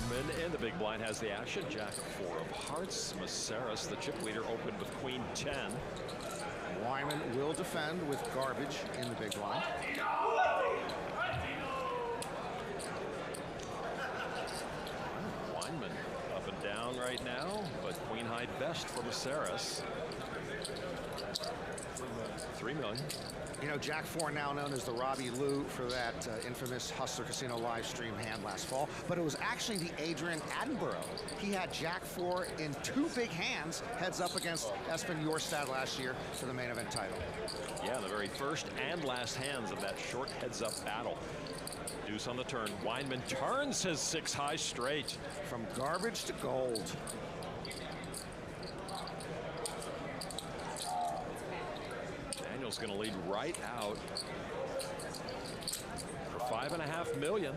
Weinman in the big blind has the action. Jack 4 of hearts. Maceiras, the chip leader, opened with queen 10. Weinman will defend with garbage in the big blind. Weinman up and down right now, but queen high best for Maceiras. 3 million. You know, Jack 4 now known as the Robbie Lou for that infamous Hustler Casino live stream hand last fall, but it was actually the Adrian Attenborough. He had Jack 4 in 2 big hands, heads up against Espen Jorstad last year for the main event title. Yeah, the very first and last hands of that short heads-up battle. Deuce on the turn. Weinman turns his 6 high straight. From garbage to gold. Daniel's going to lead right out for $5.5 million.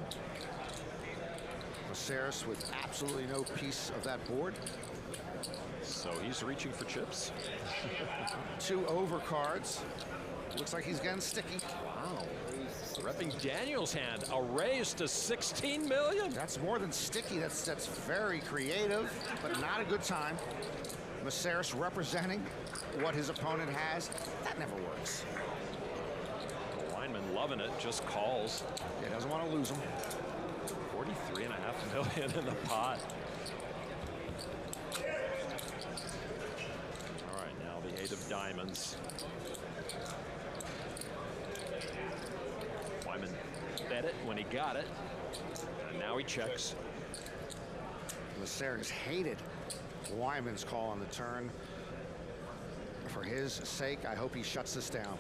Maceiras with absolutely no piece of that board. So he's reaching for chips. 2 overcards. Looks like he's getting sticky. Wow. Repping Daniel's hand, a raise to 16 million. That's more than sticky. That's very creative, but not a good time. Maceiras representing what his opponent has. That never works. Weinman loving it, just calls. He doesn't want to lose him. 43.5 million in the pot. All right, now the 8 of diamonds. Weinman bet it when he got it, and now he checks. Maceiras hated Weinman's call on the turn. For his sake, I hope he shuts this down.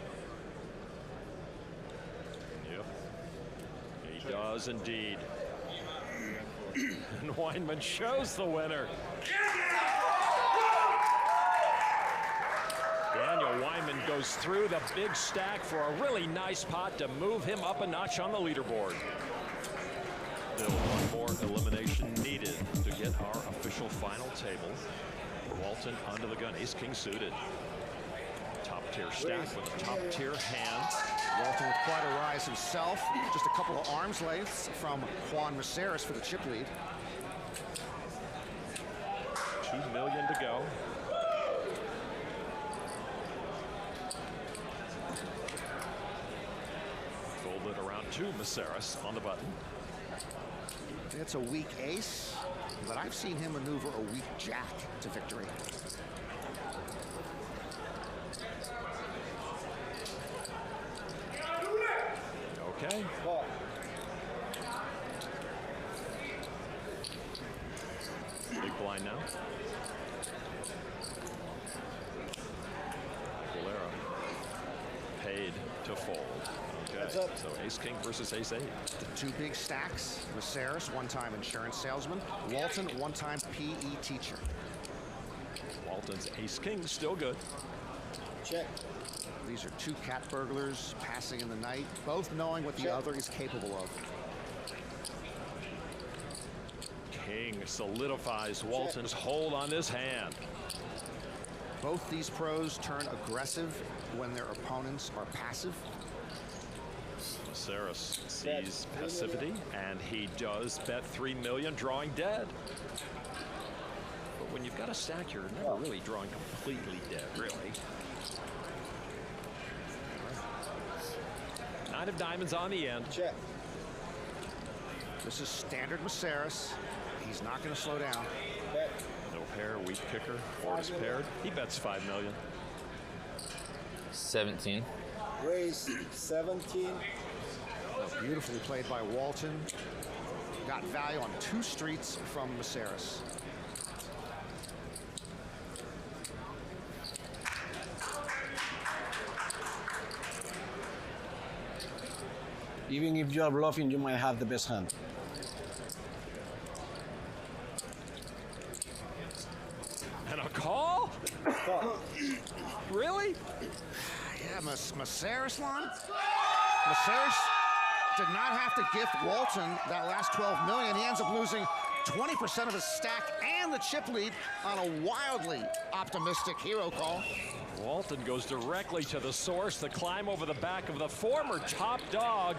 Yep, he does indeed. And Weinman shows the winner. Daniel Weinman goes through the big stack for a really nice pot to move him up a notch on the leaderboard. Still one more elimination needed to get our official final table. Walton under the gun, ace-king suited. Top-tier stack with a top-tier hand. Walton with quite a rise himself. Just a couple of arms lengths from Juan Maceiras for the chip lead. 2 million to go. Folded around 2, Maceiras on the button. It's a weak ace, but I've seen him maneuver a weak jack to victory. Okay. Big blind now. Aguilera paid to fold. Okay, so ace-king versus ace-8. The 2 big stacks. Maceiras, one-time insurance salesman. Walton, one-time PE teacher. Walton's ace-king still good. Check. These are 2 cat burglars passing in the night, both knowing what the other is capable of. King solidifies Walton's hold on this hand. Both these pros turn aggressive when their opponents are passive. Maceiras sees passivity, and he does bet 3 million, drawing dead. But when you've got a stack, you're never really drawing completely dead, really. 9 of diamonds on the end. Check. This is standard Maceiras. He's not going to slow down. Bet. No pair, weak kicker, board is paired. He bets 5 million. 17. Raise 17. Oh, beautifully played by Walton. Got value on 2 streets from Maceiras. Even if you are bluffing, you might have the best hand. And a call? Really? Yeah, Maceiras, Lon? Maceiras did not have to gift Walton that last 12 million. He ends up losing 20% of his stack and the chip lead on a wildly optimistic hero call. Walton goes directly to the source, the climb over the back of the former top dog.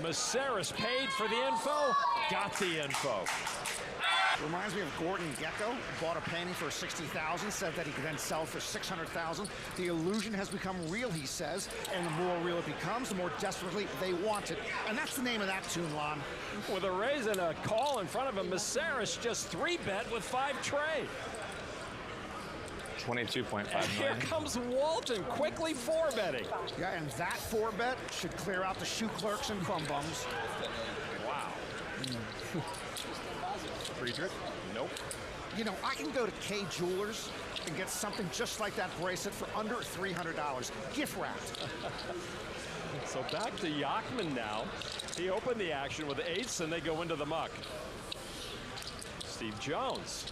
Maceiras paid for the info, got the info. Reminds me of Gordon Gekko, bought a painting for $60,000, said that he could then sell for $600,000. The illusion has become real, he says, and the more real it becomes, the more desperately they want it. And that's the name of that tune, Lon. With a raise and a call in front of him, Maceiras just 3-bet with 5 trade. 22.5 And here million. comes Walton, quickly 4-betting. Yeah, and that 4-bet should clear out the shoe clerks and crumb bums. Wow. Friedrich? Nope. You know, I can go to K Jewelers and get something just like that bracelet for under $300, gift wrapped. So back to Yachman now. He opened the action with ace, and they go into the muck. Steve Jones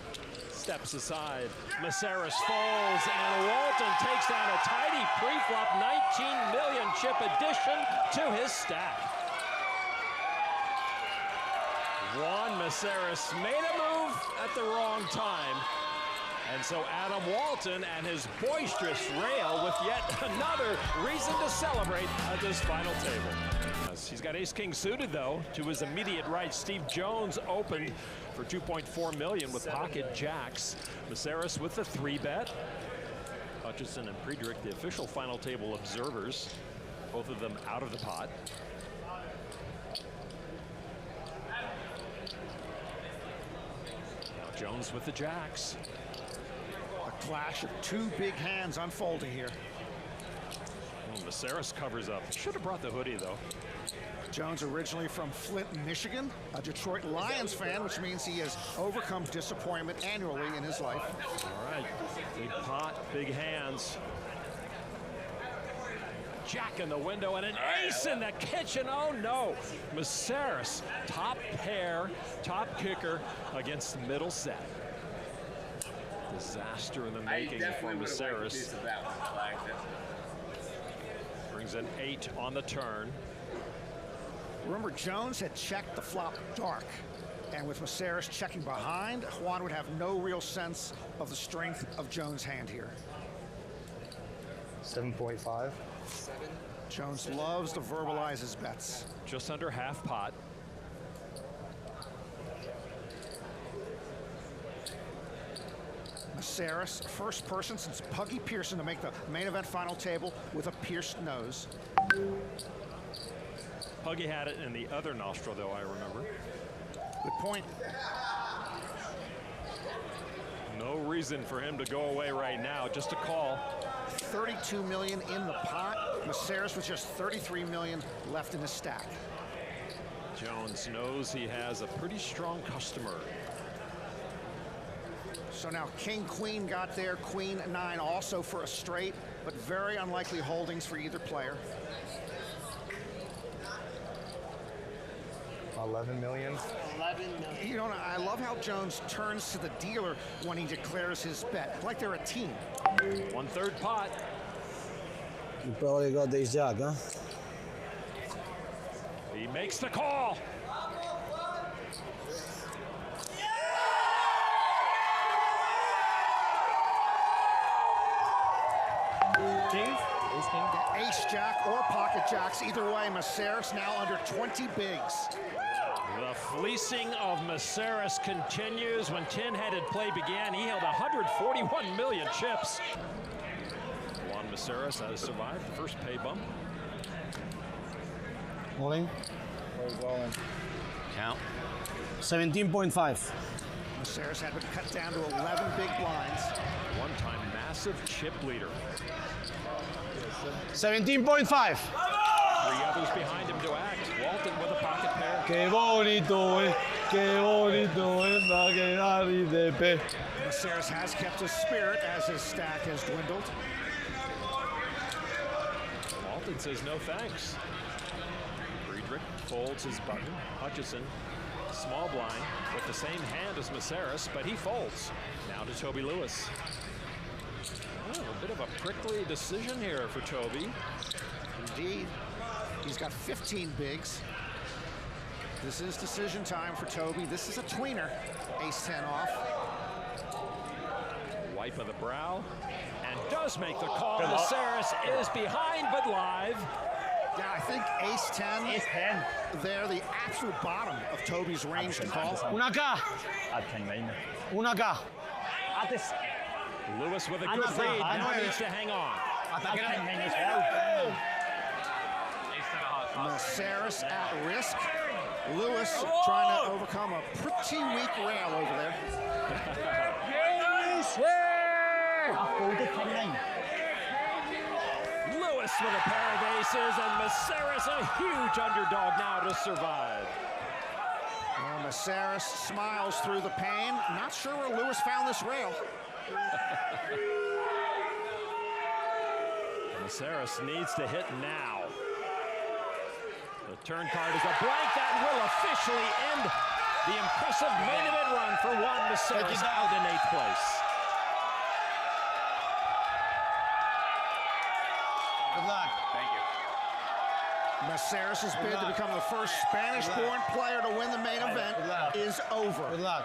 steps aside. Maceiras folds, and Walton takes down a tidy pre-flop 19 million chip addition to his stack. Juan Maceiras made a move at the wrong time. And so Adam Walton and his boisterous rail with yet another reason to celebrate at this final table. He's got ace-king suited, though. To his immediate right, Steve Jones opened for 2.4 million with pocket jacks. Maceiras with the 3-bet. Hutchison and Friedrich, the official final table observers, both of them out of the pot. Now Jones with the jacks. A clash of two big hands unfolding here. Well, Maceiras covers up. Should have brought the hoodie, though. Jones originally from Flint, Michigan, a Detroit Lions fan, which means he has overcome disappointment annually in his life. All right, big pot, big hands. Jack in the window and an ace in the kitchen. Oh no, Maceiras, top pair, top kicker against the middle set. Disaster in the making for Maceiras. Brings an 8 on the turn. Remember, Jones had checked the flop dark, and with Maceiras checking behind, Juan would have no real sense of the strength of Jones' hand here. 7.5. Jones loves to verbalize his bets. Just under half pot. Maceiras, first person since Puggy Pearson to make the main event final table with a pierced nose. Puggy had it in the other nostril, though, I remember. Good point. No reason for him to go away right now, just a call. 32 million in the pot. Maceiras with just 33 million left in his stack. Jones knows he has a pretty strong customer. So now King Queen got there, Queen 9 also for a straight, but very unlikely holdings for either player. 11 million. You know, I love how Jones turns to the dealer when he declares his bet, like they're a team. 1/3 pot. You probably got this jack, huh? He makes the call. King? Ace king? Ace jack or pocket jacks, either way, Maceiras now under 20 bigs. The fleecing of Maceiras continues. When tin-headed play began, he held 141 million chips. Juan Maceiras has survived the first pay bump. Rolling. Count. 17.5. Maceiras had been cut down to 11 big blinds. One-time massive chip leader. 17.5. 3 others behind him to act. Walton with a pocket pair. Qué bonito es, qué bonito es la quedar y de pe. Maceiras has kept his spirit as his stack has dwindled. Walton says no thanks. Friedrich folds his button. Hutchison, small blind, with the same hand as Maceiras, but he folds. Now to Toby Lewis. Oh, a bit of a prickly decision here for Toby. Indeed. He's got 15 bigs. This is decision time for Toby. This is a tweener. Ace-10 off. Wipe of the brow, and does make the call. Maceiras is behind, but live. Yeah, I think ace-10. Ace-10. They're the absolute bottom of Toby's range to call. Una K. Una K. Ates. Lewis with a I'm good not lead. saying Now high. needs to hang on. Maceiras at risk. Lewis trying to overcome a pretty weak rail over there. Lewis with a pair of aces, and Maceiras a huge underdog now to survive. Well, Maceiras smiles through the pain. Not sure where Lewis found this rail. Maceiras needs to hit now. The turn card is a blank that will officially end the impressive main event run for Juan Maceiras out in 8th place. Good luck. Maceiras' bid to become the first Spanish-born player to win the main event is over. Good luck.